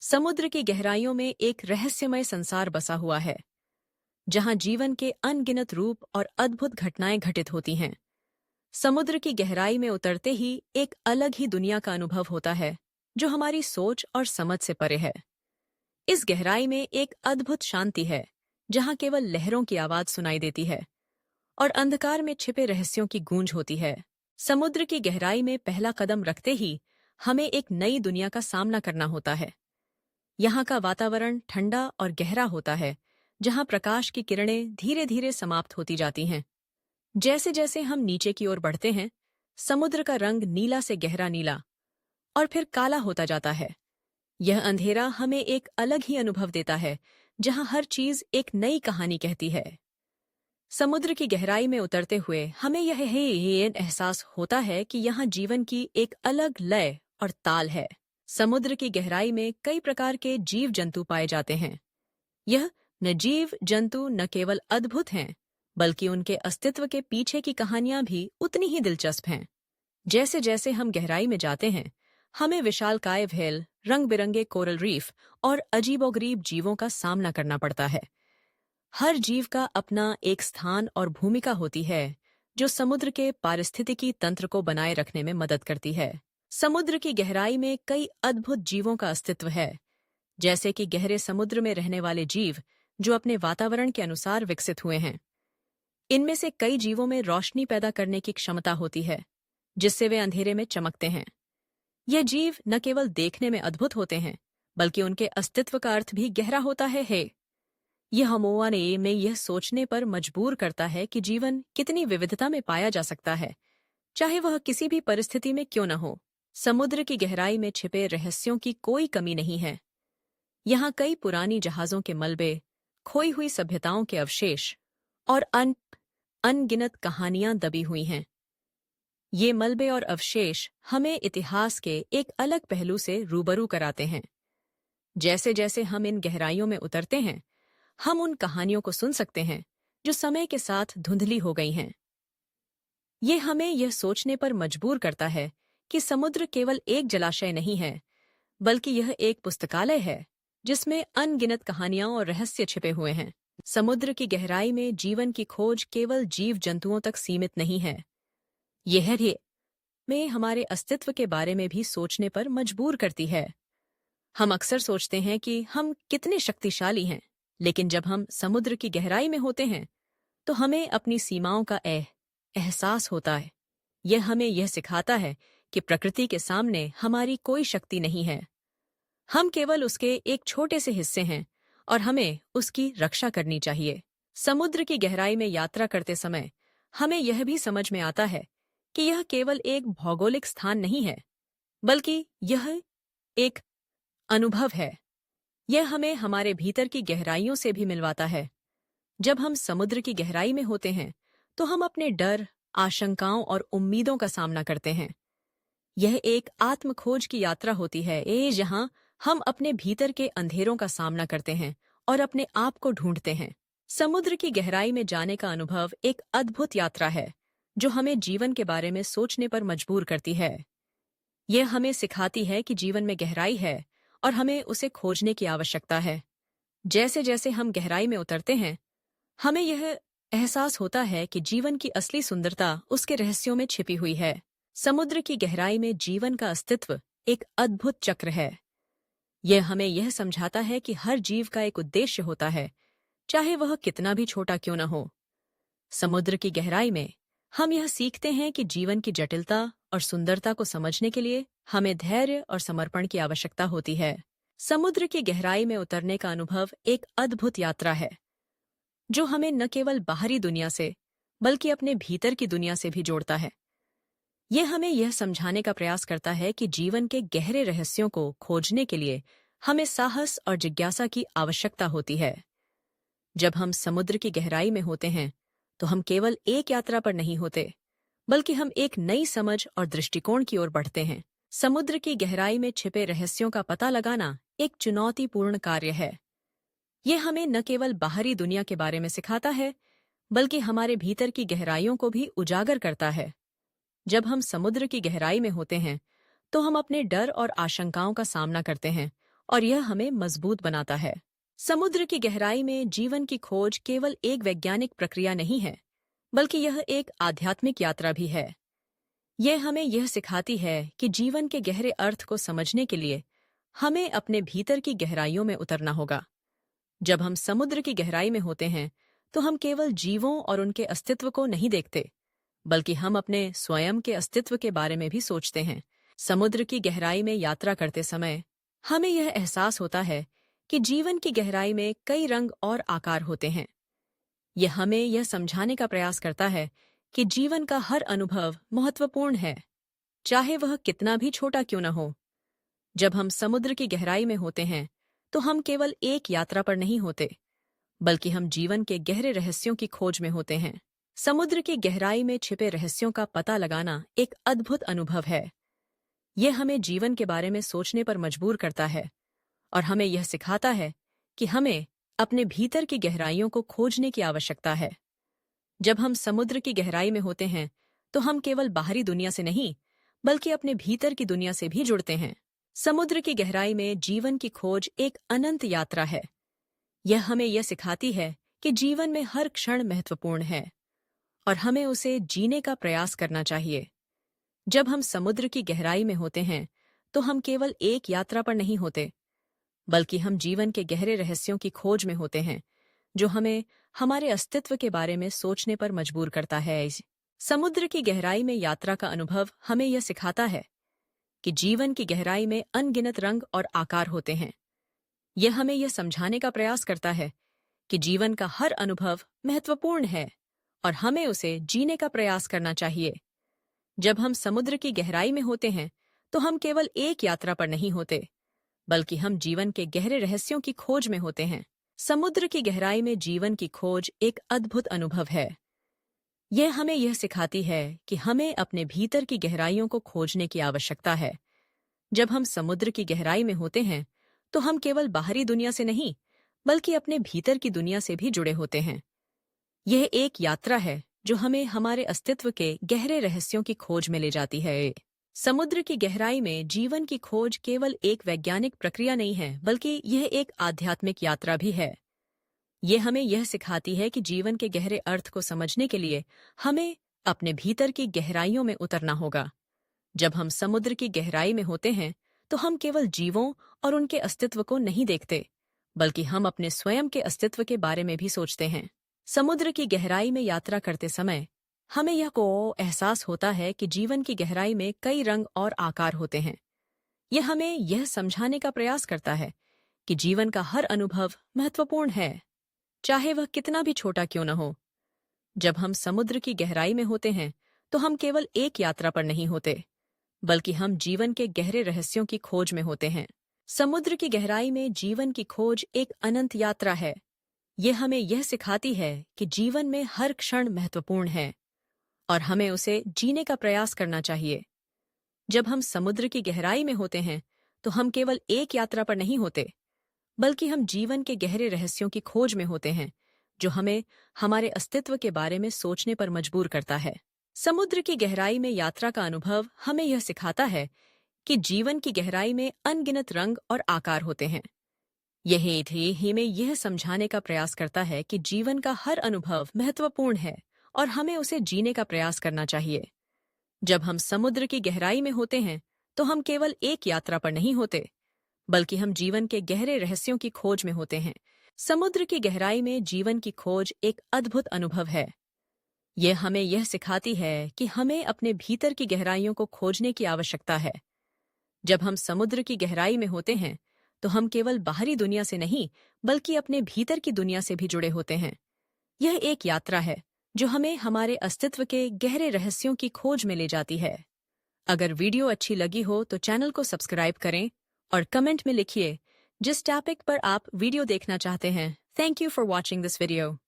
समुद्र की गहराइयों में एक रहस्यमय संसार बसा हुआ है, जहां जीवन के अनगिनत रूप और अद्भुत घटनाएं घटित होती हैं। समुद्र की गहराई में उतरते ही एक अलग ही दुनिया का अनुभव होता है, जो हमारी सोच और समझ से परे है। इस गहराई में एक अद्भुत शांति है, जहां केवल लहरों की आवाज सुनाई देती है और अंधकार में छिपे रहस्यों की गूंज होती है। समुद्र की गहराई में पहला कदम रखते ही हमें एक नई दुनिया का सामना करना होता है। यहाँ का वातावरण ठंडा और गहरा होता है, जहाँ प्रकाश की किरणें धीरे धीरे समाप्त होती जाती हैं। जैसे जैसे हम नीचे की ओर बढ़ते हैं, समुद्र का रंग नीला से गहरा नीला और फिर काला होता जाता है। यह अंधेरा हमें एक अलग ही अनुभव देता है, जहाँ हर चीज एक नई कहानी कहती है। समुद्र की गहराई में उतरते हुए हमें यह एहसास होता है कि यहाँ जीवन की एक अलग लय और ताल है। समुद्र की गहराई में कई प्रकार के जीव जंतु पाए जाते हैं। यह न जीव जंतु न केवल अद्भुत हैं, बल्कि उनके अस्तित्व के पीछे की कहानियां भी उतनी ही दिलचस्प हैं। जैसे जैसे हम गहराई में जाते हैं, हमें विशालकाय व्हेल, रंग बिरंगे कोरल रीफ और अजीबोगरीब जीवों का सामना करना पड़ता है। हर जीव का अपना एक स्थान और भूमिका होती है, जो समुद्र के पारिस्थितिकी तंत्र को बनाए रखने में मदद करती है। समुद्र की गहराई में कई अद्भुत जीवों का अस्तित्व है, जैसे कि गहरे समुद्र में रहने वाले जीव जो अपने वातावरण के अनुसार विकसित हुए हैं। इनमें से कई जीवों में रोशनी पैदा करने की क्षमता होती है, जिससे वे अंधेरे में चमकते हैं। यह जीव न केवल देखने में अद्भुत होते हैं, बल्कि उनके अस्तित्व का अर्थ भी गहरा होता है। यह हमें में यह सोचने पर मजबूर करता है कि जीवन कितनी विविधता में पाया जा सकता है, चाहे वह किसी भी परिस्थिति में क्यों न हो। समुद्र की गहराई में छिपे रहस्यों की कोई कमी नहीं है। यहाँ कई पुरानी जहाजों के मलबे, खोई हुई सभ्यताओं के अवशेष और अनगिनत कहानियां दबी हुई हैं। ये मलबे और अवशेष हमें इतिहास के एक अलग पहलू से रूबरू कराते हैं। जैसे जैसे हम इन गहराइयों में उतरते हैं, हम उन कहानियों को सुन सकते हैं जो समय के साथ धुंधली हो गई हैं। ये हमें यह सोचने पर मजबूर करता है कि समुद्र केवल एक जलाशय नहीं है, बल्कि यह एक पुस्तकालय है, जिसमें अनगिनत कहानियां और रहस्य छिपे हुए हैं। समुद्र की गहराई में जीवन की खोज केवल जीव जंतुओं तक सीमित नहीं है। यह भी में हमारे अस्तित्व के बारे में भी सोचने पर मजबूर करती है। हम अक्सर सोचते हैं कि हम कितने शक्तिशाली हैं, लेकिन जब हम समुद्र की गहराई में होते हैं, तो हमें अपनी सीमाओं का एहसास होता है। यह हमें यह सिखाता है कि प्रकृति के सामने हमारी कोई शक्ति नहीं है। हम केवल उसके एक छोटे से हिस्से हैं और हमें उसकी रक्षा करनी चाहिए। समुद्र की गहराई में यात्रा करते समय हमें यह भी समझ में आता है कि यह केवल एक भौगोलिक स्थान नहीं है, बल्कि यह एक अनुभव है। यह हमें हमारे भीतर की गहराइयों से भी मिलवाता है। जब हम समुद्र की गहराई में होते हैं, तो हम अपने डर, आशंकाओं और उम्मीदों का सामना करते हैं। यह एक आत्मखोज की यात्रा होती है, जहां हम अपने भीतर के अंधेरों का सामना करते हैं और अपने आप को ढूंढते हैं। समुद्र की गहराई में जाने का अनुभव एक अद्भुत यात्रा है, जो हमें जीवन के बारे में सोचने पर मजबूर करती है। यह हमें सिखाती है कि जीवन में गहराई है और हमें उसे खोजने की आवश्यकता है। जैसे जैसे हम गहराई में उतरते हैं, हमें यह एहसास होता है कि जीवन की असली सुंदरता उसके रहस्यों में छिपी हुई है। समुद्र की गहराई में जीवन का अस्तित्व एक अद्भुत चक्र है। यह हमें यह समझाता है कि हर जीव का एक उद्देश्य होता है, चाहे वह कितना भी छोटा क्यों न हो। समुद्र की गहराई में हम यह सीखते हैं कि जीवन की जटिलता और सुंदरता को समझने के लिए हमें धैर्य और समर्पण की आवश्यकता होती है। समुद्र की गहराई में उतरने का अनुभव एक अद्भुत यात्रा है, जो हमें न केवल बाहरी दुनिया से, बल्कि अपने भीतर की दुनिया से भी जोड़ता है। यह हमें यह समझाने का प्रयास करता है कि जीवन के गहरे रहस्यों को खोजने के लिए हमें साहस और जिज्ञासा की आवश्यकता होती है। जब हम समुद्र की गहराई में होते हैं, तो हम केवल एक यात्रा पर नहीं होते, बल्कि हम एक नई समझ और दृष्टिकोण की ओर बढ़ते हैं। समुद्र की गहराई में छिपे रहस्यों का पता लगाना एक चुनौतीपूर्ण कार्य है। यह हमें न केवल बाहरी दुनिया के बारे में सिखाता है, बल्कि हमारे भीतर की गहराइयों को भी उजागर करता है। जब हम समुद्र की गहराई में होते हैं, तो हम अपने डर और आशंकाओं का सामना करते हैं और यह हमें मजबूत बनाता है। समुद्र की गहराई में जीवन की खोज केवल एक वैज्ञानिक प्रक्रिया नहीं है, बल्कि यह एक आध्यात्मिक यात्रा भी है। यह हमें यह सिखाती है कि जीवन के गहरे अर्थ को समझने के लिए हमें अपने भीतर की गहराइयों में उतरना होगा। जब हम समुद्र की गहराई में होते हैं, तो हम केवल जीवों और उनके अस्तित्व को नहीं देखते, बल्कि हम अपने स्वयं के अस्तित्व के बारे में भी सोचते हैं। समुद्र की गहराई में यात्रा करते समय हमें यह एहसास होता है कि जीवन की गहराई में कई रंग और आकार होते हैं। यह हमें यह समझाने का प्रयास करता है कि जीवन का हर अनुभव महत्वपूर्ण है, चाहे वह कितना भी छोटा क्यों न हो। जब हम समुद्र की गहराई में होते हैं, तो हम केवल एक यात्रा पर नहीं होते, बल्कि हम जीवन के गहरे रहस्यों की खोज में होते हैं। समुद्र की गहराई में छिपे रहस्यों का पता लगाना एक अद्भुत अनुभव है। यह हमें जीवन के बारे में सोचने पर मजबूर करता है और हमें यह सिखाता है कि हमें अपने भीतर की गहराइयों को खोजने की आवश्यकता है। जब हम समुद्र की गहराई में होते हैं, तो हम केवल बाहरी दुनिया से नहीं, बल्कि अपने भीतर की दुनिया से भी जुड़ते हैं। समुद्र की गहराई में जीवन की खोज एक अनंत यात्रा है। यह हमें यह सिखाती है कि जीवन में हर क्षण महत्वपूर्ण है और हमें उसे जीने का प्रयास करना चाहिए। जब हम समुद्र की गहराई में होते हैं, तो हम केवल एक यात्रा पर नहीं होते, बल्कि हम जीवन के गहरे रहस्यों की खोज में होते हैं, जो हमें हमारे अस्तित्व के बारे में सोचने पर मजबूर करता है। समुद्र की गहराई में यात्रा का अनुभव हमें यह सिखाता है कि जीवन की गहराई में अनगिनत रंग और आकार होते हैं। यह हमें यह समझाने का प्रयास करता है कि जीवन का हर अनुभव महत्वपूर्ण है और हमें उसे जीने का प्रयास करना चाहिए। जब हम समुद्र की गहराई में होते हैं, तो हम केवल एक यात्रा पर नहीं होते, बल्कि हम जीवन के गहरे रहस्यों की खोज में होते हैं। समुद्र की गहराई में जीवन की खोज एक अद्भुत अनुभव है। यह हमें यह सिखाती है कि हमें अपने भीतर की गहराइयों को खोजने की आवश्यकता है। जब हम समुद्र की गहराई में होते हैं, तो हम केवल बाहरी दुनिया से नहीं, बल्कि अपने भीतर की दुनिया से भी जुड़े होते हैं। यह एक यात्रा है जो हमें हमारे अस्तित्व के गहरे रहस्यों की खोज में ले जाती है। समुद्र की गहराई में जीवन की खोज केवल एक वैज्ञानिक प्रक्रिया नहीं है, बल्कि यह एक आध्यात्मिक यात्रा भी है। यह हमें यह सिखाती है कि जीवन के गहरे अर्थ को समझने के लिए हमें अपने भीतर की गहराइयों में उतरना होगा। जब हम समुद्र की गहराई में होते हैं, तो हम केवल जीवों और उनके अस्तित्व को नहीं देखते, बल्कि हम अपने स्वयं के अस्तित्व के बारे में भी सोचते हैं। समुद्र की गहराई में यात्रा करते समय हमें यह एहसास होता है कि जीवन की गहराई में कई रंग और आकार होते हैं। यह हमें यह समझाने का प्रयास करता है कि जीवन का हर अनुभव महत्वपूर्ण है, चाहे वह कितना भी छोटा क्यों न हो। जब हम समुद्र की गहराई में होते हैं, तो हम केवल एक यात्रा पर नहीं होते, बल्कि हम जीवन के गहरे रहस्यों की खोज में होते हैं। समुद्र की गहराई में जीवन की खोज एक अनंत यात्रा है। यह हमें यह सिखाती है कि जीवन में हर क्षण महत्वपूर्ण है और हमें उसे जीने का प्रयास करना चाहिए। जब हम समुद्र की गहराई में होते हैं, तो हम केवल एक यात्रा पर नहीं होते, बल्कि हम जीवन के गहरे रहस्यों की खोज में होते हैं, जो हमें हमारे अस्तित्व के बारे में सोचने पर मजबूर करता है। समुद्र की गहराई में यात्रा का अनुभव हमें यह सिखाता है कि जीवन की गहराई में अनगिनत रंग और आकार होते हैं। यही हमें यह समझाने का प्रयास करता है कि जीवन का हर अनुभव महत्वपूर्ण है और हमें उसे जीने का प्रयास करना चाहिए। जब हम समुद्र की गहराई में होते हैं, तो हम केवल एक यात्रा पर नहीं होते, बल्कि हम जीवन के गहरे रहस्यों की खोज में होते हैं। समुद्र की गहराई में जीवन की खोज एक अद्भुत अनुभव है। यह हमें यह सिखाती है कि हमें अपने भीतर की गहराइयों को खोजने की आवश्यकता है। जब हम समुद्र की गहराई में होते हैं, तो हम केवल बाहरी दुनिया से नहीं, बल्कि अपने भीतर की दुनिया से भी जुड़े होते हैं। यह एक यात्रा है जो हमें हमारे अस्तित्व के गहरे रहस्यों की खोज में ले जाती है। अगर वीडियो अच्छी लगी हो तो चैनल को सब्सक्राइब करें और कमेंट में लिखिए जिस टॉपिक पर आप वीडियो देखना चाहते हैं। Thank you for watching this video.